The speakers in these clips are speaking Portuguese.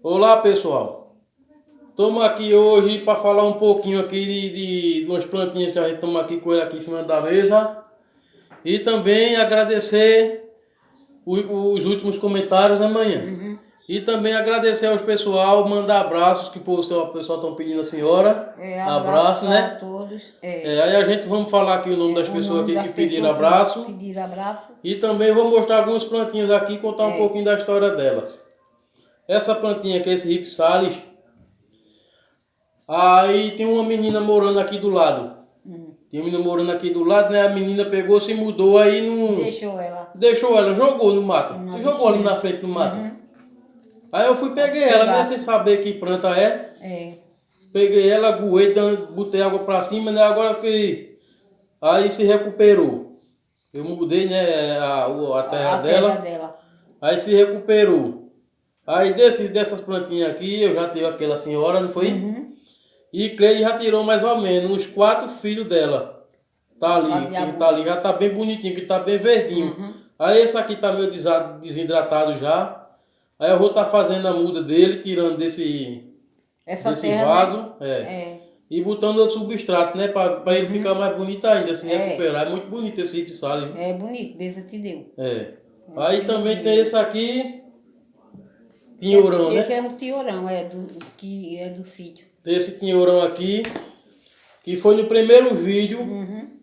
Olá pessoal, estamos aqui hoje para falar um pouquinho aqui de umas plantinhas que a gente estamos aqui com ele aqui em cima da mesa e também agradecer os últimos comentários amanhã e também agradecer aos pessoal, mandar abraços que o pessoal estão pedindo a senhora, abraço, para né? todos. Aí a gente vamos falar aqui o nome das O pessoas nome aqui das que pediram pessoas abraço que pediram abraço. e também vou mostrar algumas plantinhas aqui e contar um pouquinho da história delas. Essa plantinha aqui, esse Ripsalis. Aí tem uma menina morando aqui do lado. Tem uma menina morando aqui do lado, né? A menina pegou, se mudou, aí não... Deixou ela. Jogou no mato. Uma Jogou ali bichinha. na frente do mato. Aí eu fui, peguei ela, né? Sem saber que planta é. É. Peguei ela, aguei, botei água pra cima, né? Agora que... Aí se recuperou. Eu mudei, né? A terra dela. Aí se recuperou. Aí dessas plantinhas aqui, eu já tive aquela senhora, não foi? E Cleide já tirou mais ou menos uns 4 filhos dela. Tá ali, quem tá ali já tá bem bonitinho, que tá bem verdinho. Aí esse aqui tá meio desidratado já. Aí eu vou estar fazendo a muda dele, tirando desse vaso. Né? E botando outro substrato, né? Pra ele ficar mais bonito ainda, assim, recuperar. É muito bonito esse Ripsalis. É bonito, Beza te deu. Aí também tem esse aqui, tinhorão, né? Esse é um tiorão, que é do sítio. Tem esse tinhorão aqui, que foi no primeiro vídeo,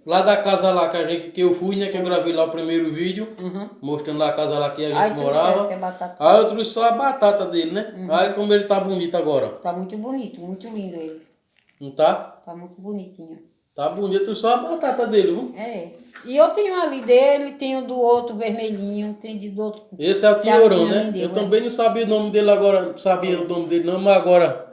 lá da casa lá que eu fui, né? Que eu gravei lá o primeiro vídeo, mostrando lá a casa lá que a gente morava. Aí eu trouxe só a batata dele, né? Aí como ele tá bonito agora. Tá muito bonito, muito lindo ele. Não tá? Tá muito bonitinho. Tá bonito só a batata dele, viu? E eu tenho ali dele, tenho do outro vermelhinho, tem do outro. Esse é o tinhorão, né? Eu também não sabia o nome dele agora, não sabia o nome dele não, mas agora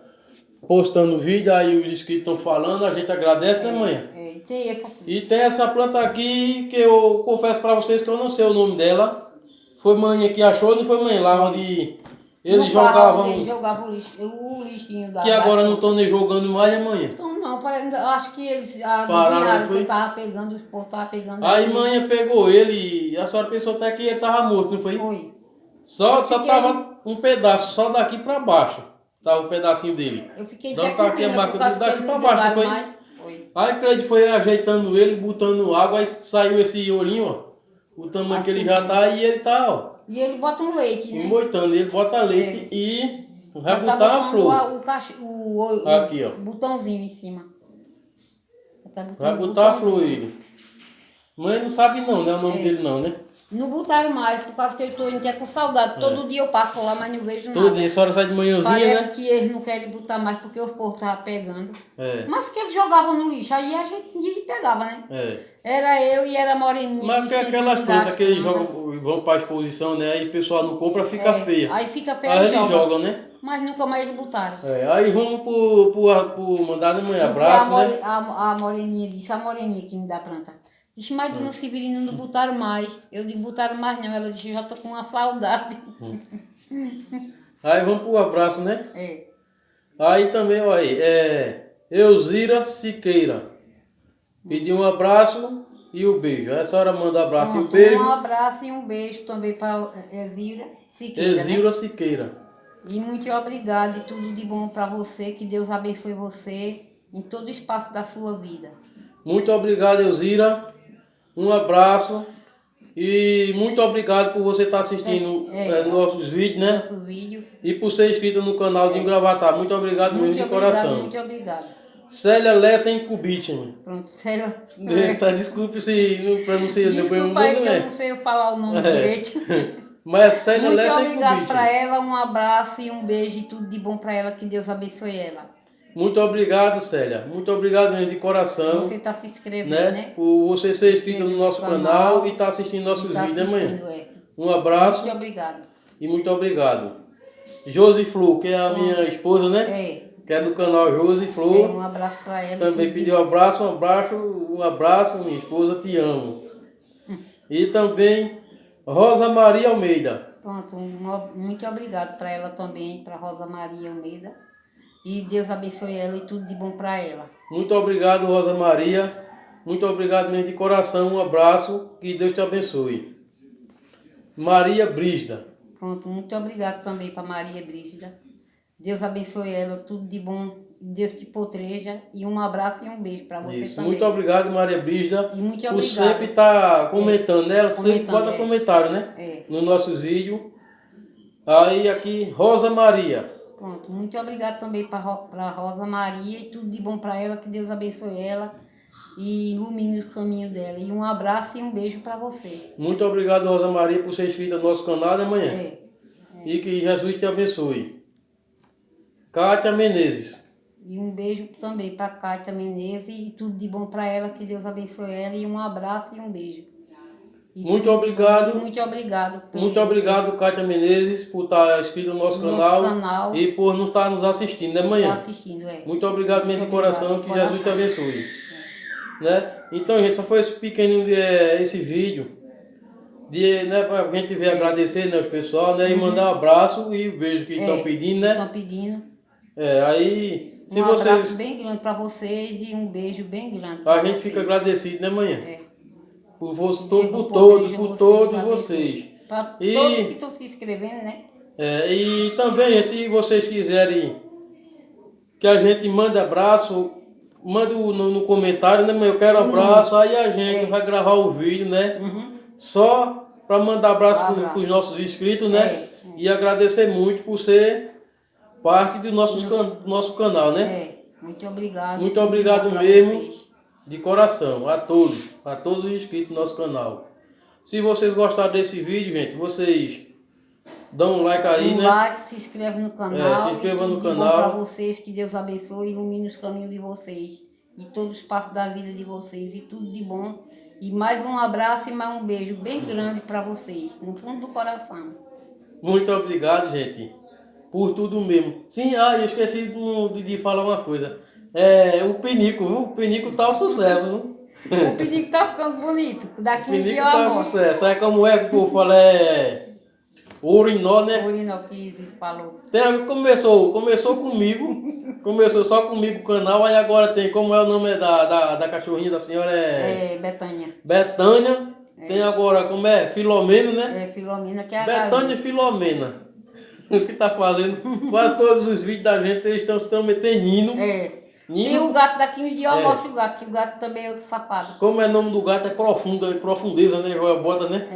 postando o vídeo, aí os inscritos estão falando, a gente agradece, né, mãe? Tem essa aqui. E tem essa planta aqui que eu confesso pra vocês que eu não sei o nome dela. Foi mãe que achou, não foi mãe lá onde eles jogavam. Eles jogavam o lixinho da. Que agora não estão nem jogando mais, né, mãe? Então não, acho que eles pararam, que eu tava pegando, o povo tava pegando. Aí mãe pegou ele e a senhora pensou até que ele tava morto, não foi? Foi. Só tava um pedaço, só daqui pra baixo. Tava um pedacinho dele. Eu fiquei então tá aqui a marca daqui pra baixo, não foi? Foi. Aí Cleide foi ajeitando ele, botando água, aí saiu esse olhinho, ó. O tamanho que ele já tá e ele tá, ó. E ele bota um leite, né? Emboitando, ele bota leite e vai botar uma flor. Aqui, ó. Botãozinho em cima. Vai botar a flor ele. Mãe não sabe não, né? O nome dele não, né? Não botaram mais, por causa que eu estou até com saudade. Todo dia eu passo lá, mas não vejo nada. Todo dia, a senhora sai de manhãzinha, Parece que eles não querem botar mais porque o povo tava pegando. Mas que eles jogavam no lixo, aí a gente ia e pegava, né? Era eu e era a Moreninha. Mas que aquelas plantas que eles jogam, vão para exposição, né? Aí o pessoal não compra, fica feia. Aí fica feia. Aí eles jogam, né? Mas nunca mais eles botaram. Aí vamos pro mandar de manhã, abraço, né? A Moreninha disse, a Moreninha que me dá planta. Disse, mas Dona Severina não botaram mais. Eu digo, botaram mais não. Ela disse, já tô com uma saudade. Aí vamos pro abraço, né? Aí também, olha, Elzira Siqueira. Pediu um abraço e um beijo. Aí a senhora manda um abraço e um beijo. Um abraço e um beijo também para Elzira Siqueira. Elzira Siqueira. E muito obrigada e tudo de bom para você. Que Deus abençoe você em todo o espaço da sua vida. Muito obrigado, Elzira. Um abraço e muito obrigado por você estar assistindo nossos vídeos, né? E por ser inscrito no canal de Gravatar. Muito obrigado mesmo de coração. Muito obrigado. Célia Lessa em Kubitsch. Pronto, Célia. Desculpe se não pronunciei. Desculpa aí que eu não sei falar o nome direito. Mas Célia Lessa em Kubitsch. Muito obrigado para ela, um abraço e um beijo e tudo de bom para ela. Que Deus abençoe ela. Muito obrigado, Célia. Muito obrigado mesmo de coração. Você está se inscrevendo, né? Por você ser inscrito no nosso canal e estar assistindo nossos vídeos, né, mãe? Um abraço. Muito obrigado. E muito obrigado. Josi Flor, que é a minha esposa, né? Que é do canal Josi Flor. Um abraço para ela. Também pediu um abraço, minha esposa, te amo. E também Rosa Maria Almeida. Pronto, muito obrigado para ela também, para Rosa Maria Almeida. E Deus abençoe ela e tudo de bom para ela. Muito obrigado, Rosa Maria. Muito obrigado mesmo de coração. Um abraço. Que Deus te abençoe. Maria Brígida. Pronto, muito obrigado também para Maria Brígida. Deus abençoe ela, tudo de bom. Deus te proteja. E um abraço e um beijo para você Isso. também. Muito obrigado, Maria Brígida, E muito por obrigada. sempre estar comentando, né? Ela sempre Comentando, bota comentário, né? É. Nos nossos vídeos. Aí aqui, Rosa Maria. Pronto, muito obrigada também para Rosa Maria e tudo de bom para ela, que Deus abençoe ela e ilumine o caminho dela. E um abraço e um beijo para você. Muito obrigado, Rosa Maria, por ser inscrita no nosso canal, né, manhã? E que Jesus te abençoe. Kátia Menezes. E um beijo também para Kátia Menezes e tudo de bom para ela, que Deus abençoe ela. E um abraço e um beijo. E Muito obrigado. Muito obrigado. Muito obrigado, Kátia Menezes, por estar inscrito no nosso canal e por não estar nos assistindo, né, manhã? Está assistindo, é. Muito obrigado mesmo de coração, que Jesus te abençoe. Né? Então, gente, só foi esse pequenino esse vídeo né, pra gente ver agradecer, né, os pessoal, né, e mandar um abraço e um beijo que estão pedindo, né? Estão pedindo. Aí, se um vocês... abraço bem grande para vocês e um beijo bem grande. A gente fica agradecido, né, manhã? Por todos vocês. Para todos que estão se inscrevendo, né? E também, se vocês quiserem que a gente mande abraço, manda no comentário, né, mãe? Eu quero abraço, aí a gente vai gravar o vídeo, né? Só para mandar abraço para os nossos inscritos, né? E agradecer muito por ser parte do nosso canal, né? Muito obrigado. Muito obrigado mesmo, de coração, a todos os inscritos do nosso canal. Se vocês gostaram desse vídeo, gente, vocês dão um like aí, né? Like, se inscreve no canal. Se inscreva no canal. canal. Para vocês, que Deus abençoe e ilumine os caminhos de vocês. E todos os passos da vida de vocês. E tudo de bom. E mais um abraço e mais um beijo bem grande para vocês. No fundo do coração. Muito obrigado, gente. Por tudo mesmo. Sim, eu esqueci de falar uma coisa. O penico, viu? O penico tá um sucesso, viu? O penico tá ficando bonito. Daqui um dia eu tá um sucesso. Sabe como é que o povo fala? Urinó, né? Urinó, que Zito falou. Começou comigo. Começou só comigo o canal. Aí agora tem, como é o nome da cachorrinha da senhora? Betânia. Betânia. Tem agora, como é? Filomena, né? Filomena, que é a Betânia e Filomena. O que tá fazendo? Quase todos os vídeos da gente, eles estão metendo Nino. Tem o gato daqui uns dias, eu mostro o gato, que o gato também é outro safado. Como é o nome do gato? É profundeza, né? Bota, né?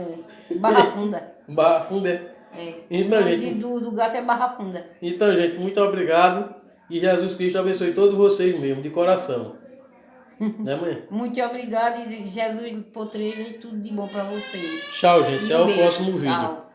Barra Funda. Barra Funda. Então, gente, do gato é Barra Funda. Então, gente, muito obrigado. E Jesus Cristo abençoe todos vocês mesmo, de coração. Né, mãe? Muito obrigado e Jesus proteja e tudo de bom para vocês. Tchau, gente. Até o próximo vídeo. Tchau.